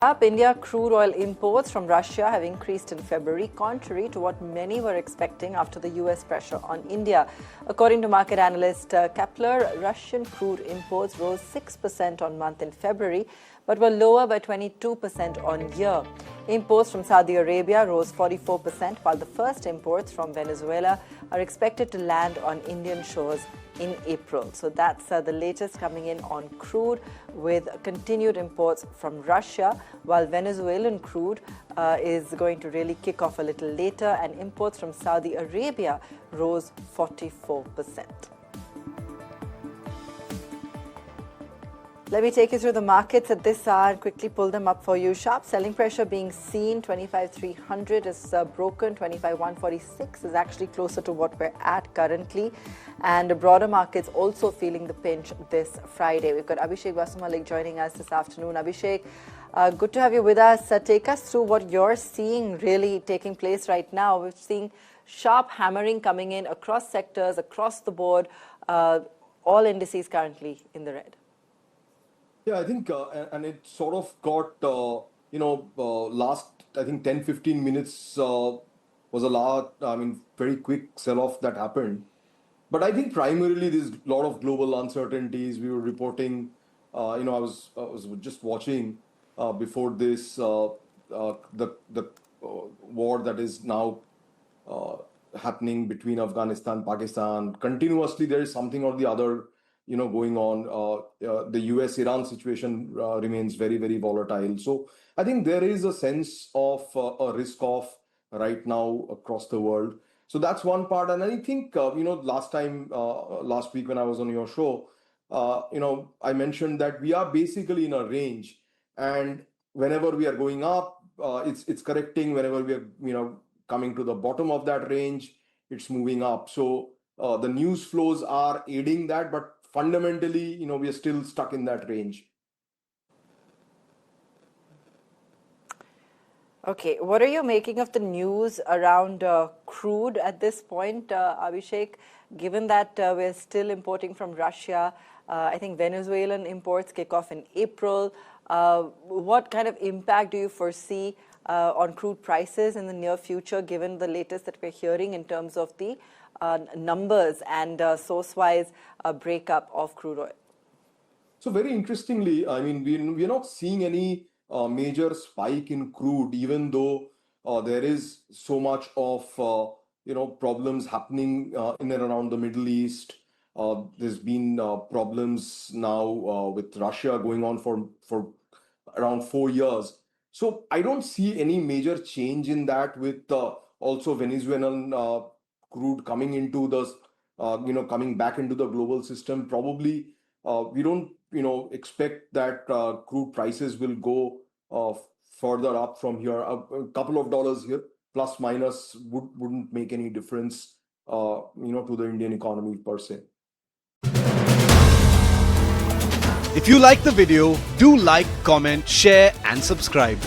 Up, India crude oil imports from Russia have increased in February, contrary to what many were expecting after the US pressure on India. According to market analyst Kpler, Russian crude imports rose 6% on month in February, but were lower by 22% on year. Imports from Saudi Arabia rose 44%, while the first imports from Venezuela are expected to land on Indian shores in April. So that's the latest coming in on crude, with continued imports from Russia, while Venezuelan crude is going to really kick off a little later, and imports from Saudi Arabia rose 44%. Let me take you through the markets at this hour and quickly pull them up for you. Sharp selling pressure being seen. 25,300 is broken. 25,146 is actually closer to what we're at currently. And the broader markets also feeling the pinch this Friday. We've got Abhishek Vasumalik joining us this afternoon. Abhishek, good to have you with us. Take us through what you're seeing really taking place right now. We're seeing sharp hammering coming in across sectors, across the board, all indices currently in the red. Yeah, I think, and it sort of got, last, I think 10, 15 minutes was a lot, very quick sell-off that happened. But I think primarily there's a lot of global uncertainties. We were reporting, I was just watching before this, the war that is now happening between Afghanistan, Pakistan. Continuously, there is something or the other going on. The US-Iran situation remains very, very volatile. So I think there is a sense of a risk-off right now across the world. So that's one part. And I think, last week when I was on your show, I mentioned that we are basically in a range. And whenever we are going up, it's correcting. Whenever we are, coming to the bottom of that range, it's moving up. So the news flows are aiding that, but fundamentally, we are still stuck in that range. Okay, what are you making of the news around crude at this point, Abhishek? Given that we're still importing from Russia, I think Venezuelan imports kick off in April. What kind of impact do you foresee on crude prices in the near future, given the latest that we're hearing in terms of the numbers and source-wise breakup of crude oil? So very interestingly, we're not seeing any major spike in crude, even though there is so much of problems happening in and around the Middle East. There's been problems now with Russia going on for around 4 years. So I don't see any major change in that, with also Venezuelan crude coming into the, coming back into the global system. Probably we don't, expect that crude prices will go further up from here. A couple of dollars here, plus minus, wouldn't make any difference, to the Indian economy per se. If you like the video, do like, comment, share and subscribe.